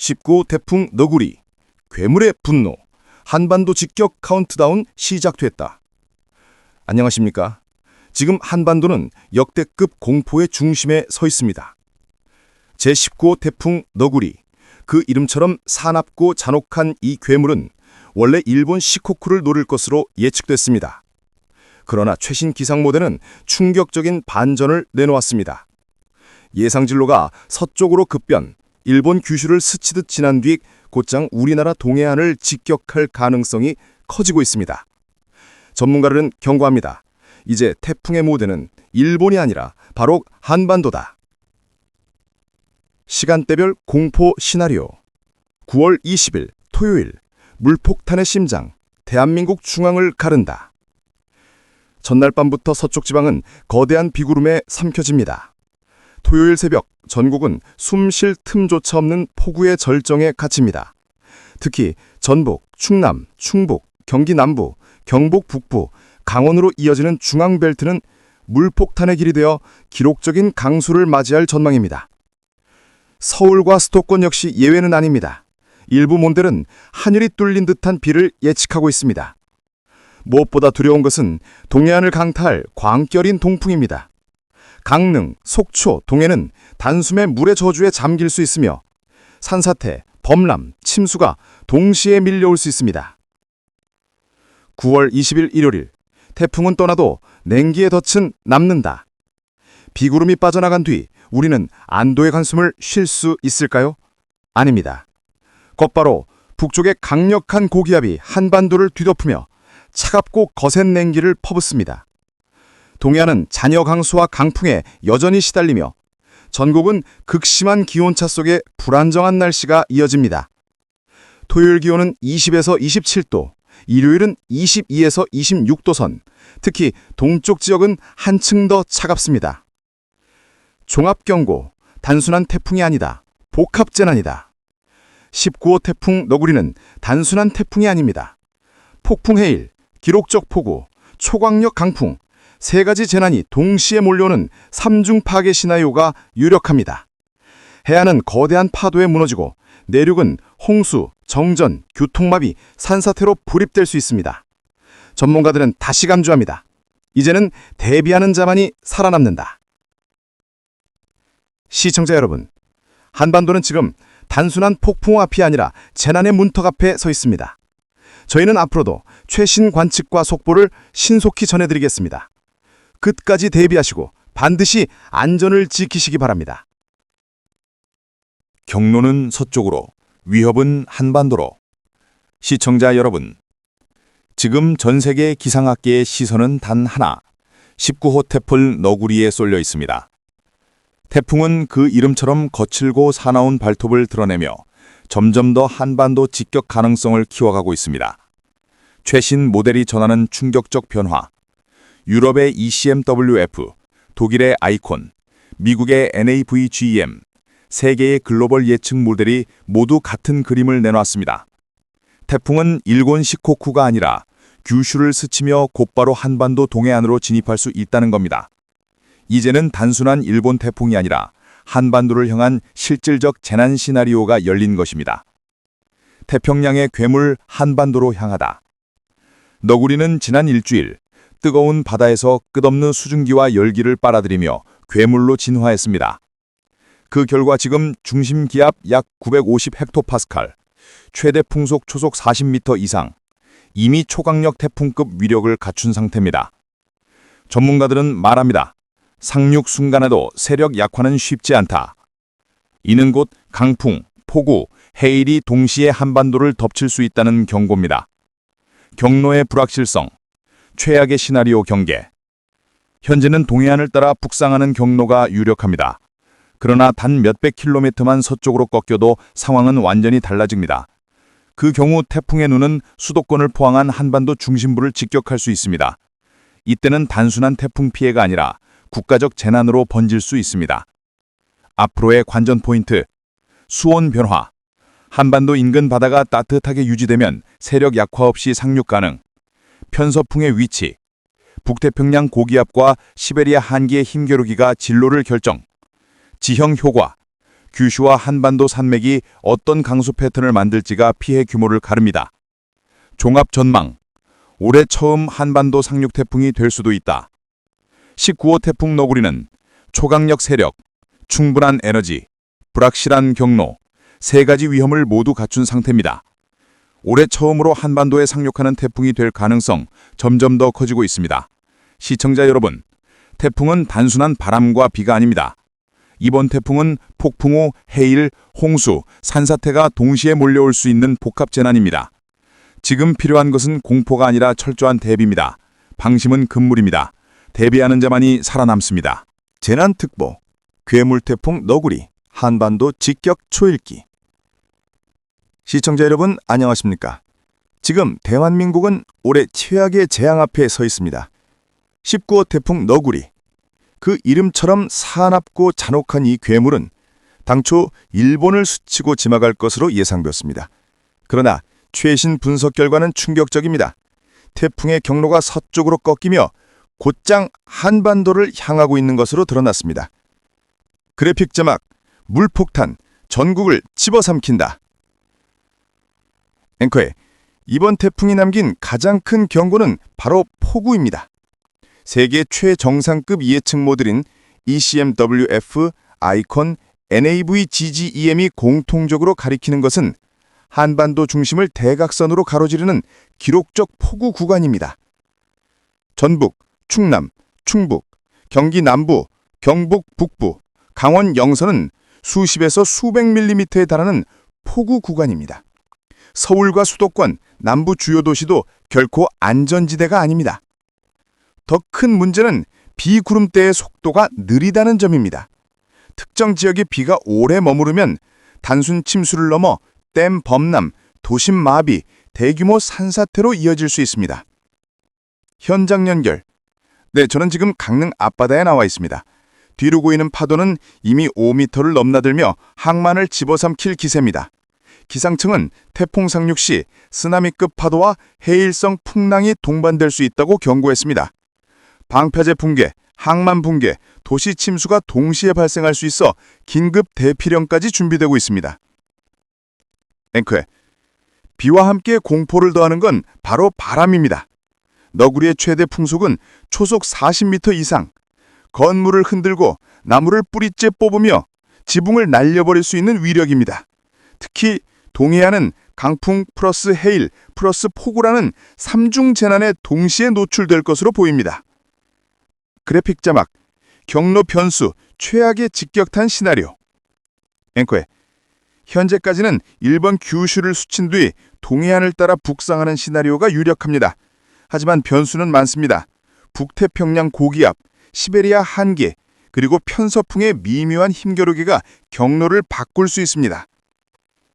19호 태풍 너구리, 괴물의 분노, 한반도 직격 카운트다운 시작됐다. 안녕하십니까? 지금 한반도는 역대급 공포의 중심에 서 있습니다. 제19호 태풍 너구리, 그 이름처럼 사납고 잔혹한 이 괴물은 원래 일본 시코쿠를 노릴 것으로 예측됐습니다. 그러나 최신 기상 모델은 충격적인 반전을 내놓았습니다. 예상 진로가 서쪽으로 급변, 일본 규슈를 스치듯 지난 뒤 곧장 우리나라 동해안을 직격할 가능성이 커지고 있습니다. 전문가들은 경고합니다. 이제 태풍의 모대는 일본이 아니라 바로 한반도다. 시간대별 공포 시나리오. 9월 20일 토요일, 물폭탄의 심장, 대한민국 중앙을 가른다. 전날 밤부터 서쪽 지방은 거대한 비구름에 삼켜집니다. 토요일 새벽 전국은 숨 쉴 틈조차 없는 폭우의 절정에 갇힙니다. 특히 전북, 충남, 충북, 경기 남부, 경북 북부, 강원으로 이어지는 중앙벨트는 물폭탄의 길이 되어 기록적인 강수를 맞이할 전망입니다. 서울과 수도권 역시 예외는 아닙니다. 일부 모델은 하늘이 뚫린 듯한 비를 예측하고 있습니다. 무엇보다 두려운 것은 동해안을 강타할 광결인 동풍입니다. 강릉, 속초, 동해는 단숨에 물의 저주에 잠길 수 있으며 산사태, 범람, 침수가 동시에 밀려올 수 있습니다. 9월 20일 일요일, 태풍은 떠나도 냉기의 덫은 남는다. 비구름이 빠져나간 뒤 우리는 안도의 한숨을 쉴 수 있을까요? 아닙니다. 곧바로 북쪽의 강력한 고기압이 한반도를 뒤덮으며 차갑고 거센 냉기를 퍼붓습니다. 동해안은 잔여 강수와 강풍에 여전히 시달리며 전국은 극심한 기온차 속에 불안정한 날씨가 이어집니다. 토요일 기온은 20에서 27도, 일요일은 22에서 26도 선, 특히 동쪽 지역은 한층 더 차갑습니다. 종합경고, 단순한 태풍이 아니다. 복합재난이다. 19호 태풍 너구리는 단순한 태풍이 아닙니다. 폭풍 해일, 기록적 폭우, 초강력 강풍, 세 가지 재난이 동시에 몰려오는 삼중 파괴 시나리오가 유력합니다. 해안은 거대한 파도에 무너지고 내륙은 홍수, 정전, 교통마비, 산사태로 불입될 수 있습니다. 전문가들은 다시 강조합니다. 이제는 대비하는 자만이 살아남는다. 시청자 여러분, 한반도는 지금 단순한 폭풍 앞이 아니라 재난의 문턱 앞에 서 있습니다. 저희는 앞으로도 최신 관측과 속보를 신속히 전해드리겠습니다. 끝까지 대비하시고 반드시 안전을 지키시기 바랍니다. 경로는 서쪽으로, 위협은 한반도로. 시청자 여러분, 지금 전 세계 기상학계의 시선은 단 하나, 19호 태풍 너구리에 쏠려 있습니다. 태풍은 그 이름처럼 거칠고 사나운 발톱을 드러내며 점점 더 한반도 직격 가능성을 키워가고 있습니다. 최신 모델이 전하는 충격적 변화, 유럽의 ECMWF, 독일의 아이콘, 미국의 NAVGM, 세계의 글로벌 예측 모델이 모두 같은 그림을 내놨습니다. 태풍은 일본 시코쿠가 아니라 규슈를 스치며 곧바로 한반도 동해안으로 진입할 수 있다는 겁니다. 이제는 단순한 일본 태풍이 아니라 한반도를 향한 실질적 재난 시나리오가 열린 것입니다. 태평양의 괴물 한반도로 향하다. 너구리는 지난 일주일 뜨거운 바다에서 끝없는 수증기와 열기를 빨아들이며 괴물로 진화했습니다. 그 결과 지금 중심 기압 약 950 헥토파스칼, 최대 풍속 초속 40m 이상, 이미 초강력 태풍급 위력을 갖춘 상태입니다. 전문가들은 말합니다. 상륙 순간에도 세력 약화는 쉽지 않다. 이는 곧 강풍, 폭우, 해일이 동시에 한반도를 덮칠 수 있다는 경고입니다. 경로의 불확실성, 최악의 시나리오 경계. 현재는 동해안을 따라 북상하는 경로가 유력합니다. 그러나 단 몇백 킬로미터만 서쪽으로 꺾여도 상황은 완전히 달라집니다. 그 경우 태풍의 눈은 수도권을 포항한 한반도 중심부를 직격할 수 있습니다. 이때는 단순한 태풍 피해가 아니라 국가적 재난으로 번질 수 있습니다. 앞으로의 관전 포인트, 수온 변화. 한반도 인근 바다가 따뜻하게 유지되면 세력 약화 없이 상륙 가능. 편서풍의 위치, 북태평양 고기압과 시베리아 한기의 힘겨루기가 진로를 결정. 지형 효과, 규슈와 한반도 산맥이 어떤 강수 패턴을 만들지가 피해 규모를 가릅니다. 종합 전망. 올해 처음 한반도 상륙 태풍이 될 수도 있다. 19호 태풍 너구리는 초강력 세력, 충분한 에너지, 불확실한 경로, 세 가지 위험을 모두 갖춘 상태입니다. 올해 처음으로 한반도에 상륙하는 태풍이 될 가능성 점점 더 커지고 있습니다. 시청자 여러분, 태풍은 단순한 바람과 비가 아닙니다. 이번 태풍은 폭풍우, 해일, 홍수, 산사태가 동시에 몰려올 수 있는 복합 재난입니다. 지금 필요한 것은 공포가 아니라 철저한 대비입니다. 방심은 금물입니다. 대비하는 자만이 살아남습니다. 재난특보, 괴물태풍 너구리, 한반도 직격 초읽기. 시청자 여러분 안녕하십니까? 지금 대한민국은 올해 최악의 재앙 앞에 서 있습니다. 19호 태풍 너구리. 그 이름처럼 사납고 잔혹한 이 괴물은 당초 일본을 스치고 지나갈 것으로 예상되었습니다. 그러나 최신 분석 결과는 충격적입니다. 태풍의 경로가 서쪽으로 꺾이며 곧장 한반도를 향하고 있는 것으로 드러났습니다. 그래픽 자막, 물폭탄, 전국을 집어삼킨다. 앵커에 이번 태풍이 남긴 가장 큰 경고는 바로 폭우입니다. 세계 최정상급 이해측 모델인 ECMWF, 아이콘, NAVGGEM이 공통적으로 가리키는 것은 한반도 중심을 대각선으로 가로지르는 기록적 폭우 구간입니다. 전북, 충남, 충북, 경기 남부, 경북 북부, 강원 영서는 수십에서 수백 밀리미터에 달하는 폭우 구간입니다. 서울과 수도권, 남부 주요 도시도 결코 안전지대가 아닙니다. 더 큰 문제는 비구름대의 속도가 느리다는 점입니다. 특정 지역에 비가 오래 머무르면 단순 침수를 넘어 댐 범람, 도심 마비, 대규모 산사태로 이어질 수 있습니다. 현장 연결. 네, 저는 지금 강릉 앞바다에 나와 있습니다. 뒤로 고이는 파도는 이미 5m를 넘나들며 항만을 집어삼킬 기세입니다. 기상청은 태풍 상륙 시 쓰나미급 파도와 해일성 풍랑이 동반될 수 있다고 경고했습니다. 방파제 붕괴, 항만 붕괴, 도시 침수가 동시에 발생할 수 있어 긴급 대피령까지 준비되고 있습니다. 앵커에 비와 함께 공포를 더하는 건 바로 바람입니다. 너구리의 최대 풍속은 초속 40m 이상, 건물을 흔들고 나무를 뿌리째 뽑으며 지붕을 날려버릴 수 있는 위력입니다. 특히 동해안은 강풍 플러스 해일 플러스 폭우라는 3중 재난에 동시에 노출될 것으로 보입니다. 그래픽 자막, 경로 변수, 최악의 직격탄 시나리오. 앵커에 현재까지는 1번 규슈를 스친 뒤 동해안을 따라 북상하는 시나리오가 유력합니다. 하지만 변수는 많습니다. 북태평양 고기압, 시베리아 한계, 그리고 편서풍의 미묘한 힘겨루기가 경로를 바꿀 수 있습니다.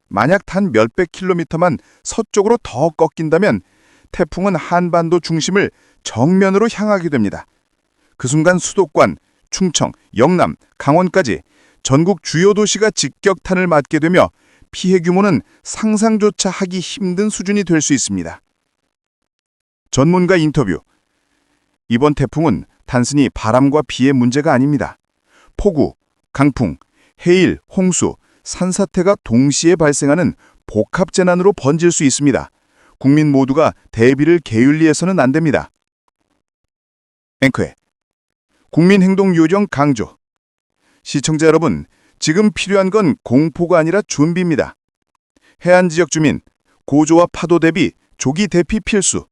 만약 단 몇백 킬로미터만 서쪽으로 더 꺾인다면 태풍은 한반도 중심을 정면으로 향하게 됩니다. 그 순간 수도권, 충청, 영남, 강원까지 전국 주요 도시가 직격탄을 맞게 되며 피해 규모는 상상조차 하기 힘든 수준이 될 수 있습니다. 전문가 인터뷰. 이번 태풍은 단순히 바람과 비의 문제가 아닙니다. 폭우, 강풍, 해일, 홍수, 산사태가 동시에 발생하는 복합재난으로 번질 수 있습니다. 국민 모두가 대비를 게을리해서는 안 됩니다. 앵커에 국민행동요령 강조. 시청자 여러분, 지금 필요한 건 공포가 아니라 준비입니다. 해안 지역 주민, 고조와 파도 대비, 조기 대피 필수.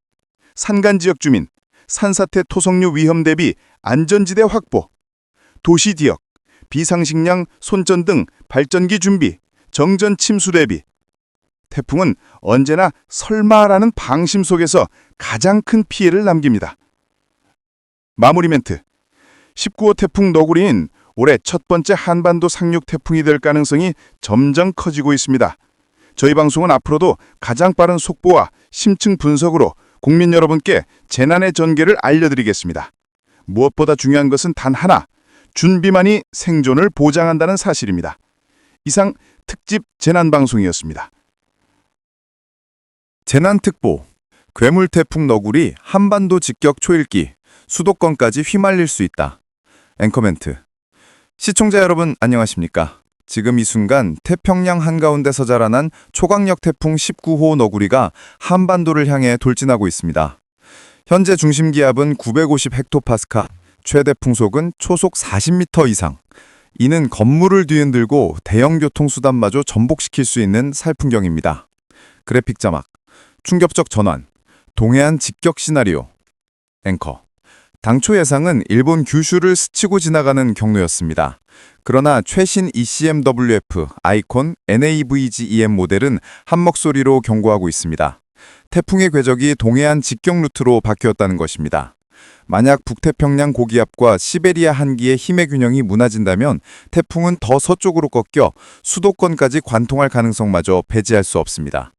산간 지역 주민, 산사태 토성류 위험 대비 안전지대 확보. 도시 지역, 비상식량, 손전 등 발전기 준비, 정전 침수 대비. 태풍은 언제나 설마라는 방심 속에서 가장 큰 피해를 남깁니다. 마무리 멘트. 19호 태풍 너구리는 올해 첫 번째 한반도 상륙 태풍이 될 가능성이 점점 커지고 있습니다. 저희 방송은 앞으로도 가장 빠른 속보와 심층 분석으로 국민 여러분께 재난의 전개를 알려드리겠습니다. 무엇보다 중요한 것은 단 하나, 준비만이 생존을 보장한다는 사실입니다. 이상 특집 재난방송이었습니다. 재난특보, 괴물태풍 너구리 한반도 직격 초읽기, 수도권까지 휘말릴 수 있다. 앵커멘트. 시청자 여러분 안녕하십니까? 지금 이 순간 태평양 한가운데서 자라난 초강력 태풍 19호 너구리가 한반도를 향해 돌진하고 있습니다. 현재 중심 기압은 950 헥토파스칼, 최대 풍속은 초속 40m 이상. 이는 건물을 뒤흔들고 대형 교통수단마저 전복시킬 수 있는 살풍경입니다. 그래픽 자막, 충격적 전환, 동해안 직격 시나리오. 앵커, 당초 예상은 일본 규슈를 스치고 지나가는 경로였습니다. 그러나 최신 ECMWF, 아이콘, NAVGEM 모델은 한 목소리로 경고하고 있습니다. 태풍의 궤적이 동해안 직격 루트로 바뀌었다는 것입니다. 만약 북태평양 고기압과 시베리아 한기의 힘의 균형이 무너진다면 태풍은 더 서쪽으로 꺾여 수도권까지 관통할 가능성마저 배제할 수 없습니다.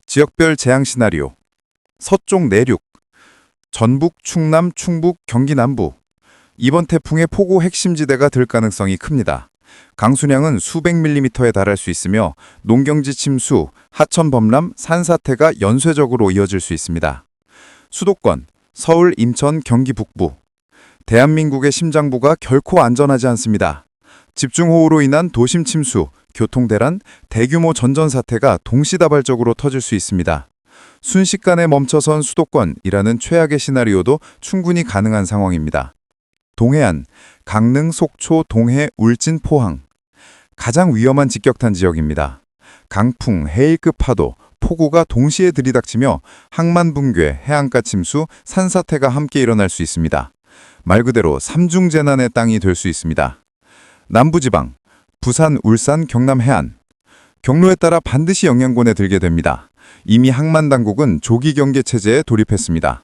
지역별 재앙 시나리오. 서쪽 내륙, 전북, 충남, 충북, 경기 남부. 이번 태풍의 폭우 핵심지대가 될 가능성이 큽니다. 강수량은 수백 밀리미터에 달할 수 있으며 농경지 침수, 하천 범람, 산사태가 연쇄적으로 이어질 수 있습니다. 수도권, 서울, 인천, 경기 북부. 대한민국의 심장부가 결코 안전하지 않습니다. 집중호우로 인한 도심 침수, 교통대란, 대규모 전전사태가 동시다발적으로 터질 수 있습니다. 순식간에 멈춰선 수도권이라는 최악의 시나리오도 충분히 가능한 상황입니다. 동해안, 강릉, 속초, 동해, 울진, 포항. 가장 위험한 직격탄 지역입니다. 강풍, 해일급 파도, 폭우가 동시에 들이닥치며 항만 붕괴, 해안가 침수, 산사태가 함께 일어날 수 있습니다. 말 그대로 삼중재난의 땅이 될 수 있습니다. 남부지방, 부산, 울산, 경남 해안. 경로에 따라 반드시 영향권에 들게 됩니다. 이미 항만 당국은 조기 경계 체제에 돌입했습니다.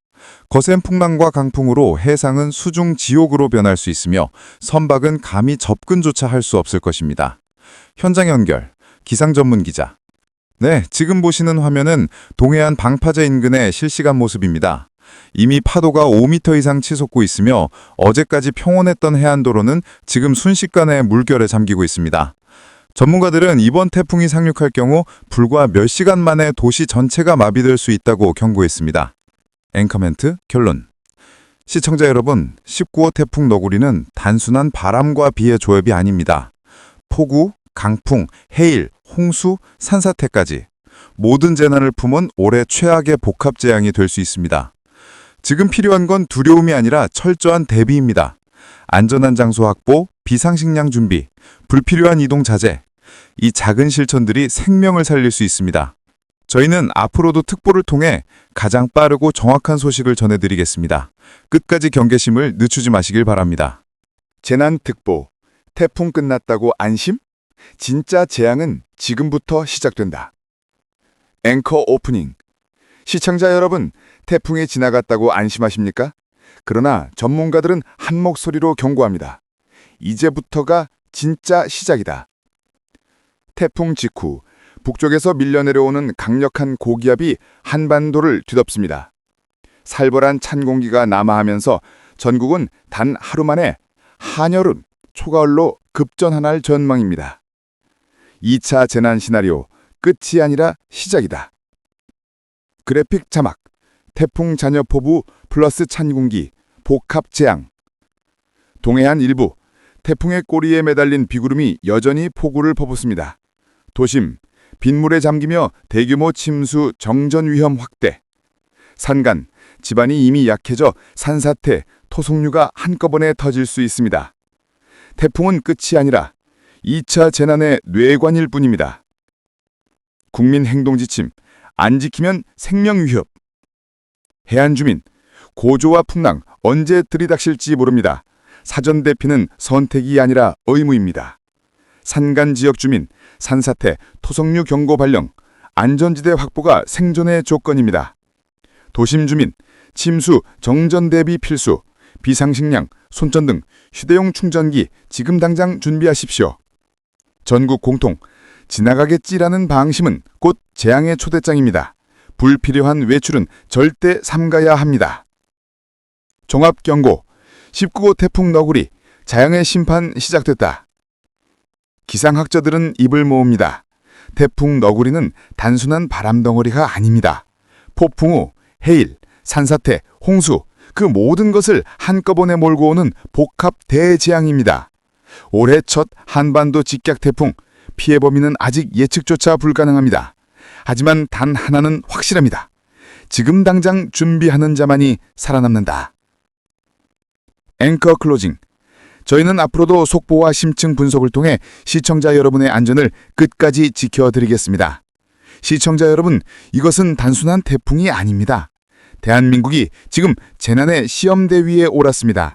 거센 풍랑과 강풍으로 해상은 수중 지옥으로 변할 수 있으며 선박은 감히 접근조차 할 수 없을 것입니다. 현장 연결, 기상 전문 기자. 네, 지금 보시는 화면은 동해안 방파제 인근의 실시간 모습입니다. 이미 파도가 5m 이상 치솟고 있으며 어제까지 평온했던 해안도로는 지금 순식간에 물결에 잠기고 있습니다. 전문가들은 이번 태풍이 상륙할 경우 불과 몇 시간 만에 도시 전체가 마비될 수 있다고 경고했습니다. 앵커멘트 결론. 시청자 여러분, 19호 태풍 너구리는 단순한 바람과 비의 조합이 아닙니다. 폭우, 강풍, 해일, 홍수, 산사태까지 모든 재난을 품은 올해 최악의 복합 재앙이 될 수 있습니다. 지금 필요한 건 두려움이 아니라 철저한 대비입니다. 안전한 장소 확보, 비상식량 준비, 불필요한 이동 자제. 이 작은 실천들이 생명을 살릴 수 있습니다. 저희는 앞으로도 특보를 통해 가장 빠르고 정확한 소식을 전해드리겠습니다. 끝까지 경계심을 늦추지 마시길 바랍니다. 재난특보, 태풍 끝났다고 안심? 진짜 재앙은 지금부터 시작된다. 앵커 오프닝. 시청자 여러분, 태풍이 지나갔다고 안심하십니까? 그러나 전문가들은 한 목소리로 경고합니다. 이제부터가 진짜 시작이다. 태풍 직후 북쪽에서 밀려내려오는 강력한 고기압이 한반도를 뒤덮습니다. 살벌한 찬 공기가 남하하면서 전국은 단 하루 만에 한여름, 초가을로 급전환할 전망입니다. 2차 재난 시나리오, 끝이 아니라 시작이다. 그래픽 자막, 태풍 잔여포부 플러스 찬 공기, 복합 재앙. 동해안 일부, 태풍의 꼬리에 매달린 비구름이 여전히 폭우를 퍼붓습니다. 도심, 빗물에 잠기며 대규모 침수, 정전 위험 확대. 산간, 지반이 이미 약해져 산사태, 토속류가 한꺼번에 터질 수 있습니다. 태풍은 끝이 아니라 2차 재난의 뇌관일 뿐입니다. 국민 행동 지침, 안 지키면 생명 위협. 해안 주민, 고조와 풍랑 언제 들이닥칠지 모릅니다. 사전 대피는 선택이 아니라 의무입니다. 산간 지역 주민, 산사태, 토속류 경고 발령, 안전지대 확보가 생존의 조건입니다. 도심 주민, 침수, 정전 대비 필수, 비상식량, 손전등, 휴대용 충전기 지금 당장 준비하십시오. 전국 공통, 지나가겠지라는 방심은 곧 재앙의 초대장입니다. 불필요한 외출은 절대 삼가야 합니다. 종합경고, 19호 태풍 너구리, 자연의 심판 시작됐다. 기상학자들은 입을 모읍니다. 태풍 너구리는 단순한 바람덩어리가 아닙니다. 폭풍우, 해일, 산사태, 홍수, 그 모든 것을 한꺼번에 몰고 오는 복합 대재앙입니다. 올해 첫 한반도 직격 태풍, 피해 범위는 아직 예측조차 불가능합니다. 하지만 단 하나는 확실합니다. 지금 당장 준비하는 자만이 살아남는다. 앵커 클로징. 저희는 앞으로도 속보와 심층 분석을 통해 시청자 여러분의 안전을 끝까지 지켜드리겠습니다. 시청자 여러분, 이것은 단순한 태풍이 아닙니다. 대한민국이 지금 재난의 시험대 위에 올랐습니다.